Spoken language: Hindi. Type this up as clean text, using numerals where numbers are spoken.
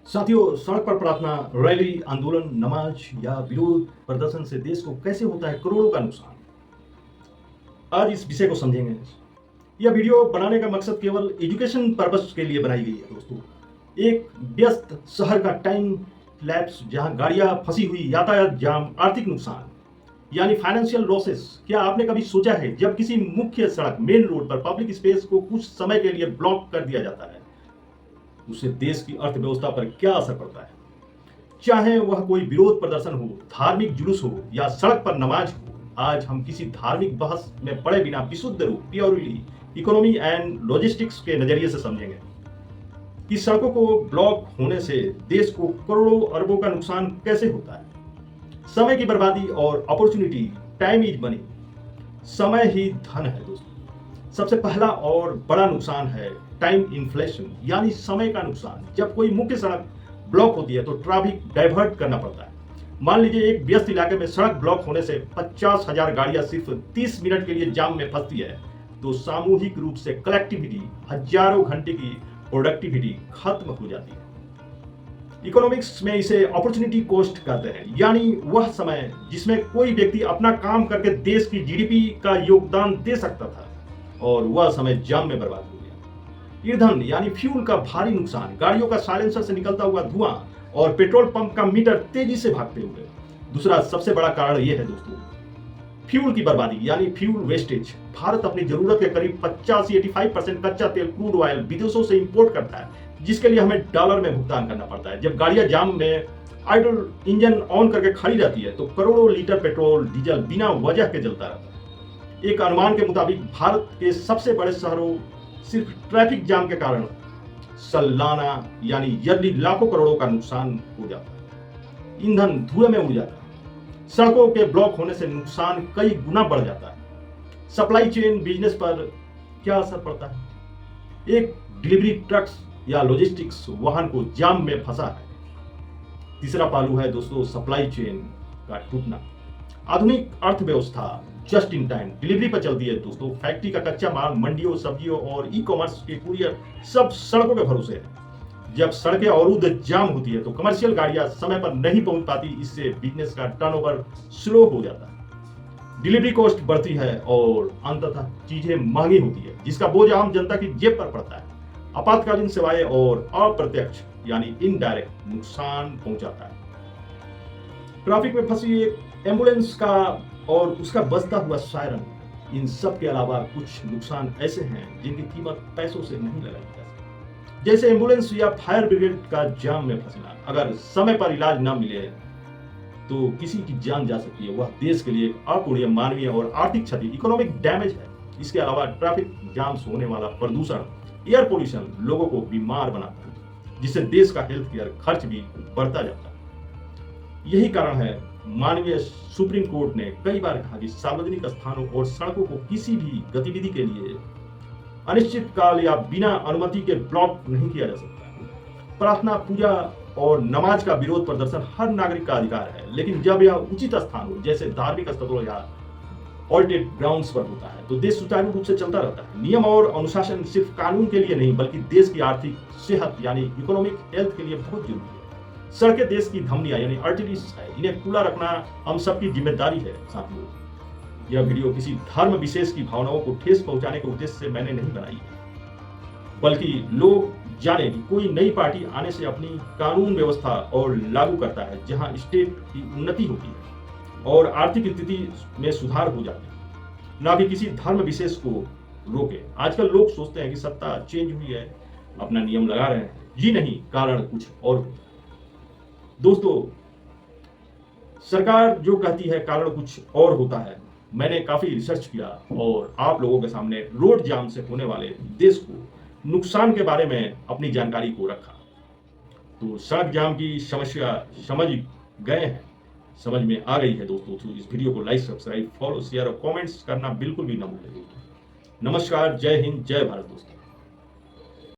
साथियों, सड़क पर प्रार्थना, रैली, आंदोलन, नमाज या विरोध प्रदर्शन से देश को कैसे होता है करोड़ों का नुकसान। आज इस विषय को समझेंगे। यह वीडियो बनाने का मकसद केवल एजुकेशन पर्पस के लिए बनाई गई है दोस्तों। एक व्यस्त शहर का टाइम लैप्स जहां गाड़ियां फंसी हुई, यातायात जाम, आर्थिक नुकसान यानी फाइनेंशियल लॉसेस। क्या आपने कभी सोचा है जब किसी मुख्य सड़क मेन रोड पर पब्लिक स्पेस को कुछ समय के लिए ब्लॉक कर दिया जाता है, उससे देश की अर्थव्यवस्था पर क्या असर पड़ता है। चाहे वह कोई विरोध प्रदर्शन हो, धार्मिक जुलूस हो या सड़क पर नमाज हो, आज हम किसी धार्मिक बहस में पड़े बिना विशुद्ध रूप प्योरली इकोनॉमी एंड लॉजिस्टिक्स के नजरिए से समझेंगे कि सड़कों को ब्लॉक होने से देश को करोड़ों अरबों का नुकसान कैसे होता है। समय की बर्बादी और अपॉर्चुनिटी, टाइम इज मनी। समय ही धन है दोस्तों। सबसे पहला और बड़ा नुकसान है टाइम इन्फ्लेशन यानी समय का नुकसान। जब कोई मुख्य सड़क ब्लॉक होती है तो ट्रैफिक डाइवर्ट करना पड़ता है। मान लीजिए एक व्यस्त इलाके में सड़क ब्लॉक होने से 50,000 गाड़ियां सिर्फ 30 मिनट के लिए जाम में फंसती है तो सामूहिक रूप से कलेक्टिविटी, हजारों घंटे की प्रोडक्टिविटी खत्म हो जाती है। इकोनॉमिक्स में इसे अपॉर्चुनिटी कॉस्ट कहते हैं, यानी वह समय जिसमें कोई व्यक्ति अपना काम करके देश की जीडीपी का योगदान दे सकता था और वह समय जाम में बर्बाद हो गया। ईंधन यानी फ्यूल का भारी नुकसान, गाड़ियों का साइलेंसर से निकलता हुआ धुआं और पेट्रोल पंप का मीटर तेजी से भागते हुए। दूसरा सबसे बड़ा कारण यह है दोस्तों, फ्यूल की बर्बादी यानी फ्यूल वेस्टेज। भारत अपनी जरूरत के करीब 85-85% कच्चा तेल, क्रूड ऑयल विदेशों से इंपोर्ट करता है, जिसके लिए हमें डॉलर में भुगतान करना पड़ता है। जब गाड़ियां जाम में आइडल इंजन ऑन करके खड़ी रहती है तो करोड़ों लीटर पेट्रोल डीजल बिना वजह के जलता रहता है। एक अनुमान के मुताबिक भारत के सबसे बड़े शहरों सिर्फ ट्रैफिक जाम के कारण सालाना यानी ईयरली लाखों करोड़ों का नुकसान हो जाता है। ईंधन धुएं में उड़ जाता है। सड़कों के ब्लॉक होने से नुकसान कई गुना बढ़ जाता है। सप्लाई चेन बिजनेस पर क्या असर पड़ता है। एक डिलीवरी ट्रक्स या लॉजिस्टिक्स वाहन को जाम में फंसा है। तीसरा पहलू है दोस्तों सप्लाई चेन का टूटना। आधुनिक अर्थव्यवस्था जस्ट इन टाइम डिलीवरी पर चलती है दोस्तों। फैक्ट्री का कच्चा माल मंडियों, सब्जियों और ई कॉमर्स के कुरियर सब सड़कों के भरोसे है। जब सड़कें अवरुद्ध जाम होती है तो कमर्शियल गाड़ियां समय पर नहीं पहुंच पाती, इससे बिजनेस का टर्नओवर स्लो हो जाता है। डिलीवरी कॉस्ट बढ़ती है और अंततः चीजें महंगी होती है, जिसका बोझ आम जनता की जेब पर पड़ता है। आपातकालीन सेवाएं और अप्रत्यक्ष यानी इनडायरेक्ट नुकसान पहुंचाता है। ट्रैफिक में फंसी एक एम्बुलेंस का और उसका बजता हुआ सायरन, इन सब के अलावा कुछ नुकसान ऐसे हैं जिनकी कीमत पैसों से नहीं लगाई जा सकती। जैसे एम्बुलेंस या फायर ब्रिगेड का जाम में फंसना। अगर समय पर इलाज न मिले तो किसी की जान जा सकती है। वह देश के लिए अपूरणीय मानवीय और आर्थिक क्षति, इकोनॉमिक डैमेज है। इसके अलावा ट्रैफिक जाम से होने वाला प्रदूषण, एयर पोल्यूशन लोगों को बीमार बनाता है, जिससे देश का हेल्थ केयर खर्च भी बढ़ता जाता है। यही कारण है माननीय सुप्रीम कोर्ट ने कई बार कहा कि सार्वजनिक स्थानों और सड़कों को किसी भी गतिविधि के लिए अनिश्चित काल या बिना अनुमति के ब्लॉक नहीं किया जा सकता। प्रार्थना, पूजा और नमाज का विरोध प्रदर्शन हर नागरिक का अधिकार है, लेकिन जब यह उचित स्थान हो जैसे धार्मिक स्थलों या ऑल्टेड ग्राउंड्स पर होता है तो देश सुचारू रूप से चलता रहता है। नियम और अनुशासन सिर्फ कानून के लिए नहीं बल्कि देश की आर्थिक सेहत यानी इकोनॉमिक हेल्थ के लिए बहुत जरूरी है। सड़कें देश की धमनियां यानी आर्टरीज है, इन्हें खुला रखना हम सबकी जिम्मेदारी है। साथियों, यह वीडियो किसी धर्म विशेष की भावनाओं को ठेस पहुंचाने के उद्देश्य से मैंने नहीं बनाई है, बल्कि लोग जाने कि कोई नई पार्टी आने से अपनी कानून व्यवस्था और लागू करता है जहां स्टेट की उन्नति होती है और आर्थिक स्थिति में सुधार हो जाती है, ना भी किसी धर्म विशेष को रोके। आजकल लोग सोचते हैं कि सत्ता चेंज हुई है, अपना नियम लगा रहे हैं। जी नहीं, कारण कुछ और होता है। दोस्तों, सरकार जो कहती है कारण कुछ और होता है। मैंने काफी रिसर्च किया और आप लोगों के सामने रोड जाम से होने वाले देश को नुकसान के बारे में अपनी जानकारी को रखा। तो सड़क जाम की समस्या समझ गए हैं, समझ में आ गई है दोस्तों। तो इस वीडियो को लाइक, सब्सक्राइब, फॉलो, शेयर और कमेंट्स करना बिल्कुल भी ना भूलें। नमस्कार, जय हिंद, जय भारत दोस्तों।